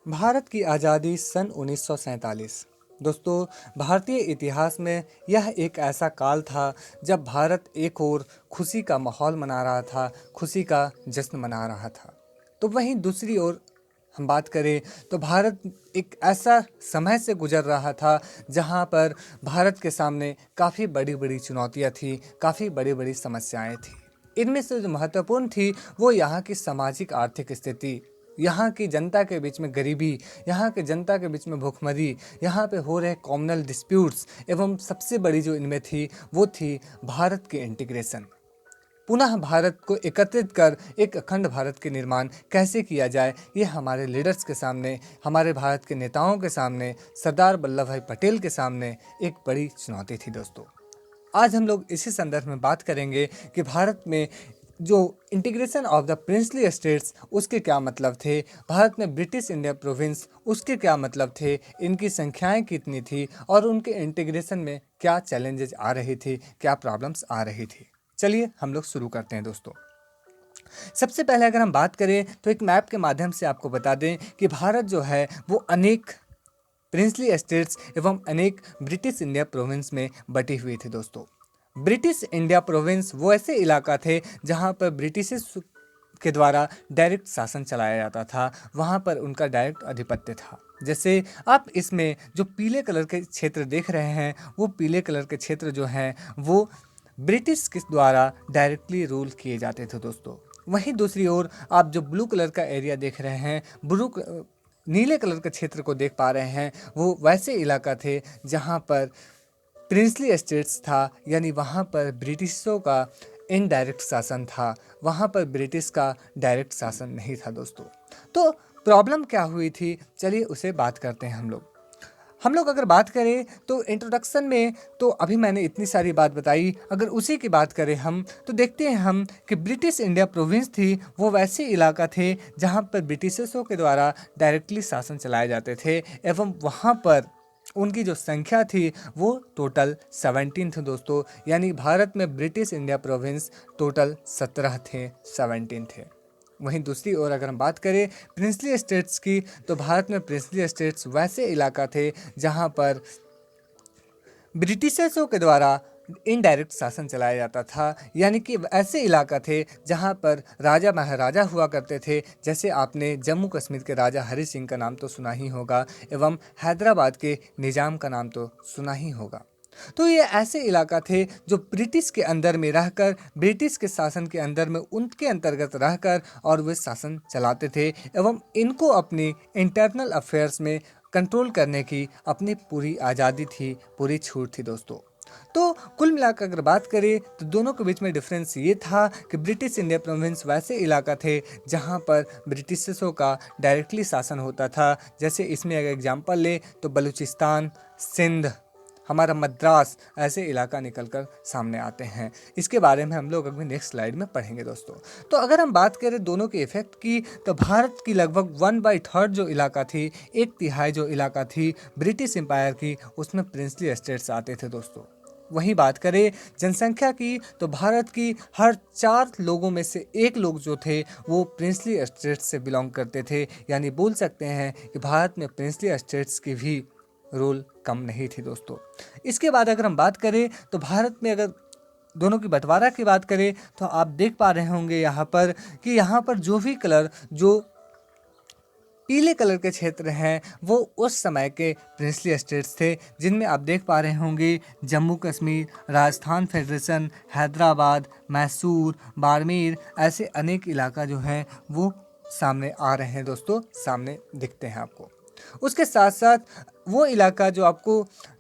भारत की आज़ादी सन 1947। दोस्तों, भारतीय इतिहास में यह एक ऐसा काल था जब भारत एक ओर खुशी का माहौल मना रहा था, खुशी का जश्न मना रहा था। तो वहीं दूसरी ओर हम बात करें तो भारत एक ऐसा समय से गुजर रहा था जहां पर भारत के सामने काफ़ी बड़ी बड़ी चुनौतियां थी, काफ़ी बड़ी बड़ी समस्याएं थी। इनमें से जो महत्वपूर्ण थी वो यहाँ की सामाजिक आर्थिक स्थिति, यहाँ की जनता के बीच में गरीबी, यहाँ की जनता के बीच में भूखमरी, यहाँ पे हो रहे कॉमनल डिस्प्यूट्स, एवं सबसे बड़ी जो इनमें थी वो थी भारत के इंटीग्रेशन। पुनः भारत को एकत्रित कर एक अखंड भारत के निर्माण कैसे किया जाए, ये हमारे लीडर्स के सामने, हमारे भारत के नेताओं के सामने, सरदार वल्लभ भाई पटेल के सामने एक बड़ी चुनौती थी। दोस्तों, आज हम लोग इसी संदर्भ में बात करेंगे कि भारत में जो integration of the princely states उसके क्या मतलब थे, भारत में ब्रिटिश इंडिया प्रोविंस उसके क्या मतलब थे, इनकी संख्याएं कितनी थी और उनके इंटीग्रेशन में क्या चैलेंजेस आ रही थी, क्या प्रॉब्लम्स आ रही थी। चलिए हम लोग शुरू करते हैं। दोस्तों, सबसे पहले अगर हम बात करें तो एक मैप के माध्यम से आपको बता दें कि भारत जो है वो अनेक प्रिंसली स्टेट्स एवं अनेक ब्रिटिश इंडिया प्रोविंस में बटी हुई थी। दोस्तों, ब्रिटिश इंडिया प्रोविंस वो ऐसे इलाका थे जहां पर ब्रिटिश के द्वारा डायरेक्ट शासन चलाया जाता था, वहां पर उनका डायरेक्ट आधिपत्य था। जैसे आप इसमें जो पीले कलर के क्षेत्र देख रहे हैं, वो पीले कलर के क्षेत्र जो हैं वो ब्रिटिश के द्वारा डायरेक्टली रूल किए जाते थे। दोस्तों, वहीं दूसरी ओर आप जो ब्लू कलर का एरिया देख रहे हैं, नीले कलर के क्षेत्र को देख पा रहे हैं, वो वैसे इलाका थे जहां पर प्रिंसली स्टेट्स था, यानी वहाँ पर ब्रिटिशों का इनडायरेक्ट शासन था, वहाँ पर ब्रिटिश का डायरेक्ट शासन नहीं था। दोस्तों, तो प्रॉब्लम क्या हुई थी, चलिए उसे बात करते हैं। हम लोग अगर बात करें तो इंट्रोडक्शन में तो अभी मैंने इतनी सारी बात बताई, अगर उसी की बात करें हम तो देखते हैं हम कि ब्रिटिश इंडिया प्रोविंस थी वो वैसे इलाका थे जहाँ पर ब्रिटिशर्सों के द्वारा डायरेक्टली शासन चलाए जाते थे, एवं वहाँ पर उनकी जो संख्या थी वो टोटल 17 थे। दोस्तों, यानी भारत में ब्रिटिश इंडिया प्रोविंस टोटल 17 थे, 17 थे। वहीं दूसरी ओर अगर हम बात करें प्रिंसली स्टेट्स की, तो भारत में प्रिंसली स्टेट्स वैसे इलाका थे जहां पर ब्रिटिशर्सों के द्वारा इनडायरेक्ट शासन चलाया जाता था, यानी कि ऐसे इलाका थे जहां पर राजा महाराजा हुआ करते थे। जैसे आपने जम्मू कश्मीर के राजा हरि सिंह का नाम तो सुना ही होगा, एवं हैदराबाद के निज़ाम का नाम तो सुना ही होगा। तो ये ऐसे इलाका थे जो ब्रिटिश के अंदर में रहकर, ब्रिटिश के शासन के अंदर में उनके अंतर्गत रहकर और वे शासन चलाते थे, एवं इनको अपनी इंटरनल अफेयर्स में कंट्रोल करने की अपनी पूरी आज़ादी थी, पूरी छूट थी। दोस्तों, तो कुल मिलाकर अगर बात करें तो दोनों के बीच में डिफरेंस ये था कि ब्रिटिश इंडिया प्रोविंस वैसे इलाका थे जहां पर ब्रिटिशर्सों का डायरेक्टली शासन होता था। जैसे इसमें अगर एग्जांपल ले तो बलूचिस्तान, सिंध, हमारा मद्रास, ऐसे इलाका निकलकर सामने आते हैं। इसके बारे में हम लोग अभी नेक्स्ट स्लाइड में पढ़ेंगे। दोस्तों, तो अगर हम बात करें दोनों के इफेक्ट की, तो भारत की लगभग 1/3 जो इलाका थी, 1/3 जो इलाका थी ब्रिटिश एम्पायर की, उसमें प्रिंसली स्टेट्स आते थे। दोस्तों, वहीं बात करें जनसंख्या की, तो भारत की हर 4 लोगों में से 1 लोग जो थे वो प्रिंसली स्टेट्स से बिलोंग करते थे, यानी बोल सकते हैं कि भारत में प्रिंसली स्टेट्स की भी रोल कम नहीं थी। दोस्तों, इसके बाद अगर हम बात करें तो भारत में अगर दोनों की बंटवारा की बात करें तो आप देख पा रहे होंगे यहाँ पर कि यहाँ पर जो भी कलर, जो पीले कलर के क्षेत्र हैं वो उस समय के प्रिंसली स्टेट्स थे, जिनमें आप देख पा रहे होंगे जम्मू कश्मीर, राजस्थान फेडरेशन, हैदराबाद, मैसूर, बाड़मेर, ऐसे अनेक इलाका जो हैं वो सामने आ रहे हैं। दोस्तों, सामने दिखते हैं आपको। उसके साथ साथ वो इलाका जो आपको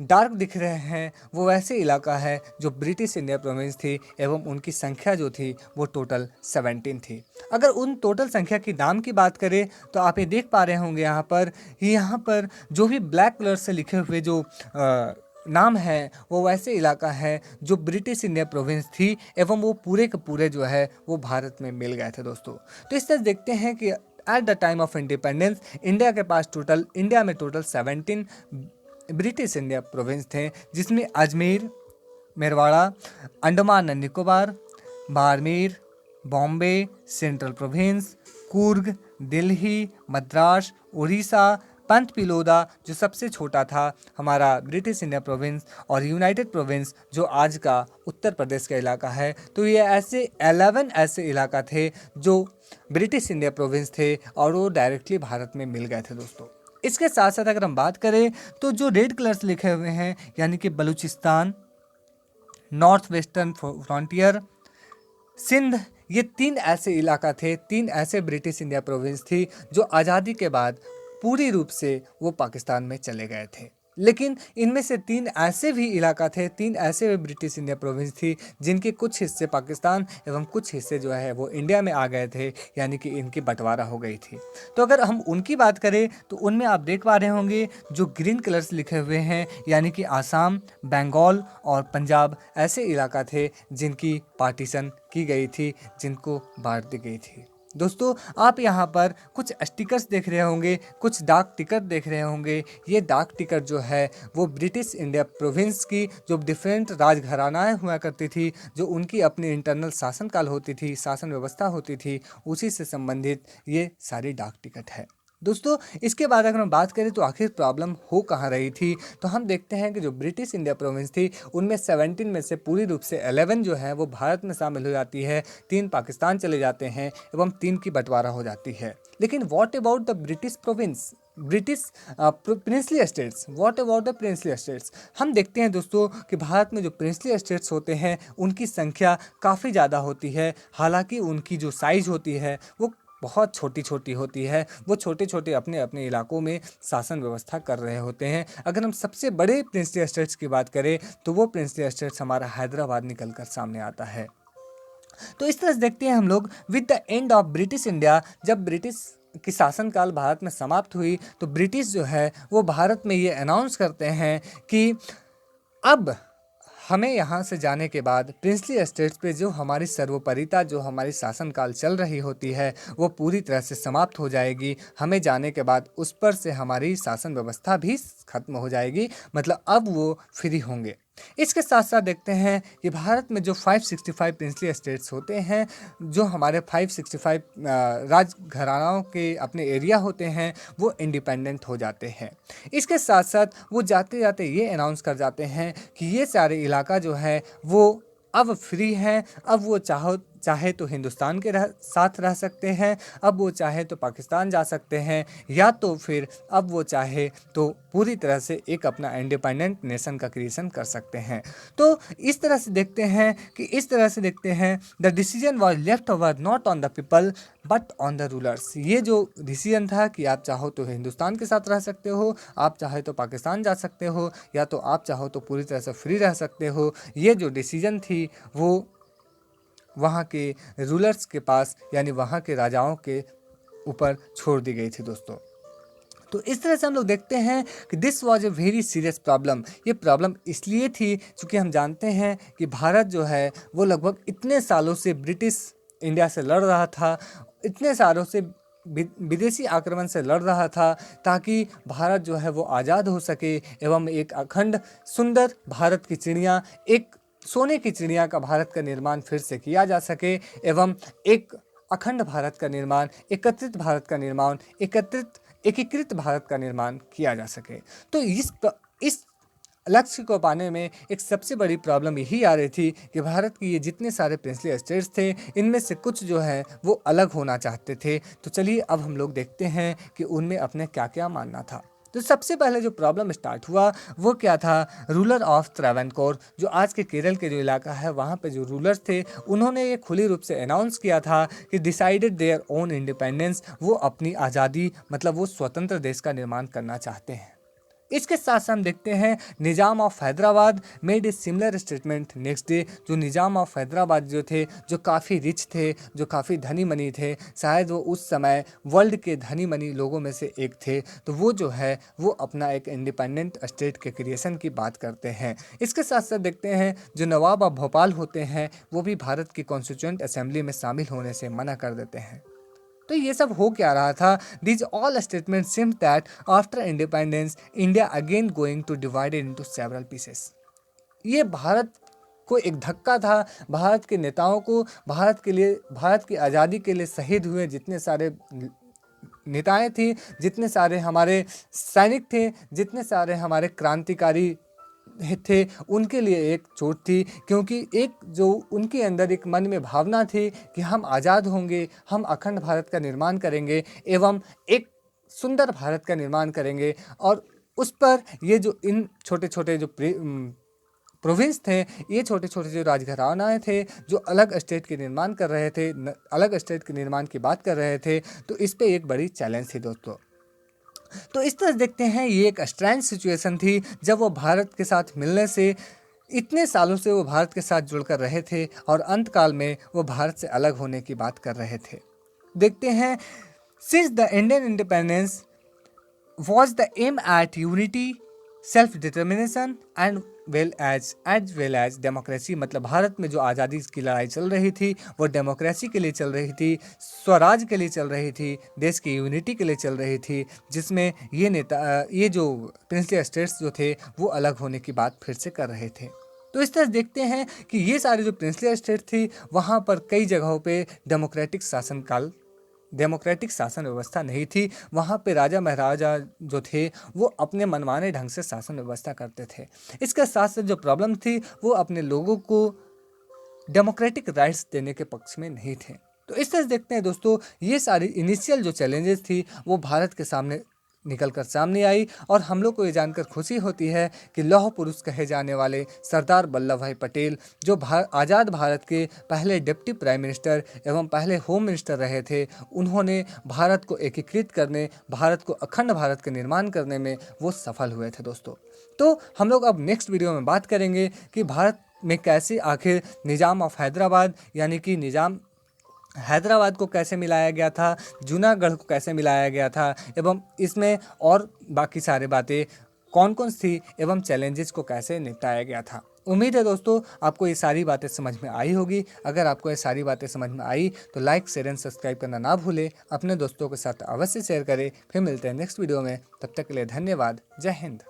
डार्क दिख रहे हैं वो वैसे इलाका है जो ब्रिटिश इंडिया प्रोविंस थी, एवं उनकी संख्या जो थी वो टोटल 17 थी। अगर उन टोटल संख्या की नाम की बात करें तो आप ये देख पा रहे होंगे यहाँ पर जो भी ब्लैक कलर से लिखे हुए जो नाम है वो वैसे इलाका है जो ब्रिटिश इंडिया प्रोविंस थी, एवं वो पूरे के पूरे जो है वो भारत में मिल गए थे। दोस्तों, तो इस तरह देखते हैं कि at the time of independence India में टोटल 17 ब्रिटिश इंडिया प्रोविंस थे, जिसमें Ajmer, Merwara, Andaman and Nicobar, Barmer, Bombay, central province, Coorg, Delhi, Madras, Orissa, Panth Piploda जो सबसे छोटा था हमारा ब्रिटिश इंडिया प्रोविंस, और यूनाइटेड प्रोविंस जो आज का उत्तर प्रदेश का इलाका है। तो ये ऐसे 11 ऐसे इलाका थे जो ब्रिटिश इंडिया प्रोविंस थे और वो डायरेक्टली भारत में मिल गए थे दोस्तों। इसके साथ साथ अगर हम बात करें तो जो रेड कलर्स लिखे हुए हैं यानी कि Balochistan, North Western Frontier, Sindh, ये 3 ऐसे इलाका थे, 3 ऐसे ब्रिटिश इंडिया प्रोविंस थी जो आज़ादी के बाद पूरी रूप से वो पाकिस्तान में चले गए थे। लेकिन इनमें से 3 ऐसे भी इलाका थे, 3 ऐसे भी ब्रिटिश इंडिया प्रोविंस थी जिनके कुछ हिस्से पाकिस्तान एवं कुछ हिस्से जो है वो इंडिया में आ गए थे, यानी कि इनकी बंटवारा हो गई थी। तो अगर हम उनकी बात करें तो उनमें आप देख पा रहे होंगे जो ग्रीन कलर्स लिखे हुए हैं यानी कि आसाम, बंगाल और पंजाब ऐसे इलाका थे जिनकी पार्टीशन की गई थी, जिनको बांट दी गई थी। दोस्तों आप यहाँ पर कुछ स्टिकर्स देख रहे होंगे, कुछ डाक टिकट देख रहे होंगे। ये डाक टिकट जो है वो ब्रिटिश इंडिया प्रोविंस की जो डिफरेंट राजघरानाएं हुआ करती थी, जो उनकी अपनी इंटरनल शासनकाल होती थी, शासन व्यवस्था होती थी, उसी से संबंधित ये सारी डाक टिकट है। दोस्तों इसके बाद अगर हम बात करें तो आखिर प्रॉब्लम हो कहाँ रही थी, तो हम देखते हैं कि जो ब्रिटिश इंडिया प्रोविंस थी उनमें 17 में से पूरी रूप से 11 जो है वो भारत में शामिल हो जाती है, 3 पाकिस्तान चले जाते हैं एवं 3 की बंटवारा हो जाती है। लेकिन what about the British province, British princely states, what about the princely states? हम देखते हैं दोस्तों कि भारत में जो प्रिंसली स्टेट्स होते हैं उनकी संख्या काफ़ी ज़्यादा होती है। हालांकि उनकी जो साइज़ होती है वो बहुत छोटी छोटी होती है, वो छोटे छोटे अपने अपने इलाकों में शासन व्यवस्था कर रहे होते हैं। अगर हम सबसे बड़े प्रिंसली स्टेट्स की बात करें तो वो प्रिंसली स्टेट्स हमारा हैदराबाद निकल कर सामने आता है। तो इस तरह से देखते हैं हम लोग with the end of British India, जब ब्रिटिश की शासनकाल भारत में समाप्त हुई तो ब्रिटिश जो है वो भारत में ये अनाउंस करते हैं कि अब हमें यहाँ से जाने के बाद प्रिंसली एस्टेट्स पे जो हमारी सर्वोपरिता, जो हमारी शासनकाल चल रही होती है वो पूरी तरह से समाप्त हो जाएगी। हमें जाने के बाद उस पर से हमारी शासन व्यवस्था भी खत्म हो जाएगी, मतलब अब वो फ्री होंगे। इसके साथ साथ देखते हैं कि भारत में जो 565 प्रिंसली एस्टेट्स होते हैं, जो हमारे 565 राज घरानाओं के अपने एरिया होते हैं, वो इंडिपेंडेंट हो जाते हैं। इसके साथ साथ वो जाते जाते ये अनाउंस कर जाते हैं कि ये सारे इलाका जो है वो अब फ्री हैं, अब वो चाहे तो हिंदुस्तान के साथ रह सकते हैं, अब वो चाहे तो पाकिस्तान जा सकते हैं, या तो फिर अब वो चाहे तो पूरी तरह से एक अपना इंडिपेंडेंट नेशन का क्रिएशन कर सकते हैं। तो इस तरह से देखते हैं the decision was left over not on the people but on the rulers. ये जो डिसीजन था कि आप चाहो तो हिंदुस्तान के साथ रह सकते हो, आप चाहे तो पाकिस्तान जा सकते हो, या तो आप चाहो तो पूरी तरह से फ्री रह सकते हो, ये जो डिसीजन थी वो वहाँ के रूलर्स के पास यानी वहाँ के राजाओं के ऊपर छोड़ दी गई थी दोस्तों। तो इस तरह से हम लोग देखते हैं कि this was a very serious problem. ये प्रॉब्लम इसलिए थी क्योंकि हम जानते हैं कि भारत जो है वो लगभग इतने सालों से ब्रिटिश इंडिया से लड़ रहा था, इतने सालों से विदेशी आक्रमण से लड़ रहा था, ताकि भारत जो है वो आज़ाद हो सके एवं एक अखंड सुंदर भारत की चिड़िया, एक सोने की चिड़िया का भारत का निर्माण फिर से किया जा सके एवं एक अखंड भारत का निर्माण, एकत्रित भारत का निर्माण, एकीकृत भारत का निर्माण किया जा सके। तो इस लक्ष्य को पाने में एक सबसे बड़ी प्रॉब्लम यही आ रही थी कि भारत की ये जितने सारे प्रिंसली स्टेट्स थे इनमें से कुछ जो है वो अलग होना चाहते थे। तो चलिए अब हम लोग देखते हैं कि उनमें अपने क्या क्या मानना था। तो सबसे पहले जो प्रॉब्लम स्टार्ट हुआ वो क्या था, रूलर ऑफ त्रावणकोर, जो आज के केरल के जो इलाका है वहाँ पे जो रूलर्स थे उन्होंने ये खुली रूप से अनाउंस किया था कि डिसाइडेड देयर ओन इंडिपेंडेंस, वो अपनी आज़ादी मतलब वो स्वतंत्र देश का निर्माण करना चाहते हैं। इसके साथ साथ हम देखते हैं Nizam of Hyderabad made a similar statement next day. जो निज़ाम ऑफ हैदराबाद जो थे, जो काफ़ी रिच थे, जो काफ़ी धनी मनी थे, शायद वो उस समय वर्ल्ड के धनी मनी लोगों में से एक थे, तो वो जो है वो अपना एक इंडिपेंडेंट स्टेट के क्रिएशन की बात करते हैं। इसके साथ साथ देखते हैं जो नवाब ऑफ भोपाल होते हैं वो भी भारत की कॉन्स्टिट्यूएंट असेंबली में शामिल होने से मना कर देते हैं। तो ये सब हो क्या रहा था, this all statement seems that after independence India again going to divided into several pieces. ये भारत को एक धक्का था, भारत के नेताओं को, भारत की आज़ादी के लिए शहीद हुए जितने सारे नेताएं थी, जितने सारे हमारे सैनिक थे, जितने सारे हमारे क्रांतिकारी थे, उनके लिए एक चोट थी, क्योंकि एक जो उनके अंदर एक मन में भावना थी कि हम आज़ाद होंगे, हम अखंड भारत का निर्माण करेंगे एवं एक सुंदर भारत का निर्माण करेंगे। और उस पर ये जो इन छोटे छोटे जो प्रोविंस थे, ये छोटे छोटे जो राजघरानाएँ थे, जो अलग स्टेट के निर्माण कर रहे थे, अलग स्टेट के निर्माण की बात कर रहे थे, तो इस पे एक बड़ी चैलेंज थी दोस्तों। तो इस तरह देखते हैं, ये एक स्ट्रेंज सिचुएशन थी जब वो भारत के साथ मिलने से, इतने सालों से वो भारत के साथ जुड़कर रहे थे और अंत काल में वो भारत से अलग होने की बात कर रहे थे। देखते हैं, since the Indian independence was the aim at unity, self-determination and well as democracy. मतलब भारत में जो आज़ादी की लड़ाई चल रही थी वो डेमोक्रेसी के लिए चल रही थी, स्वराज के लिए चल रही थी, देश की यूनिटी के लिए चल रही थी, जिसमें ये जो प्रिंसली स्टेट्स जो थे वो अलग होने की बात फिर से कर रहे थे। तो इस तरह देखते हैं कि ये सारी जो प्रिंसली स्टेट थी, वहाँ पर कई जगहों पे डेमोक्रेटिक शासन व्यवस्था नहीं थी। वहाँ पे राजा महाराजा जो थे वो अपने मनमाने ढंग से शासन व्यवस्था करते थे। इसके साथ साथ जो प्रॉब्लम थी, वो अपने लोगों को डेमोक्रेटिक राइट्स देने के पक्ष में नहीं थे। तो इस तरह से देखते हैं दोस्तों, ये सारी इनिशियल जो चैलेंजेस थी वो भारत के सामने निकल कर सामने आई। और हम लोग को ये जानकर खुशी होती है कि लौह पुरुष कहे जाने वाले सरदार वल्लभ भाई पटेल, जो आज़ाद भारत के पहले डिप्टी प्राइम मिनिस्टर एवं पहले होम मिनिस्टर रहे थे, उन्होंने भारत को एकीकृत करने, भारत को अखंड भारत का निर्माण करने में वो सफल हुए थे दोस्तों। तो हम लोग अब नेक्स्ट वीडियो में बात करेंगे कि भारत में कैसे आखिर निज़ाम ऑफ हैदराबाद, यानी कि निज़ाम हैदराबाद को कैसे मिलाया गया था, जूनागढ़ को कैसे मिलाया गया था, एवं इसमें और बाकी सारी बातें कौन कौन थी, एवं चैलेंजेस को कैसे निपटाया गया था। उम्मीद है दोस्तों आपको ये सारी बातें समझ में आई होगी। अगर आपको ये सारी बातें समझ में आई तो लाइक, शेयर एंड सब्सक्राइब करना ना भूलें। अपने दोस्तों के साथ अवश्य शेयर करें। फिर मिलते हैं नेक्स्ट वीडियो में, तब तक के लिए धन्यवाद। जय हिंद।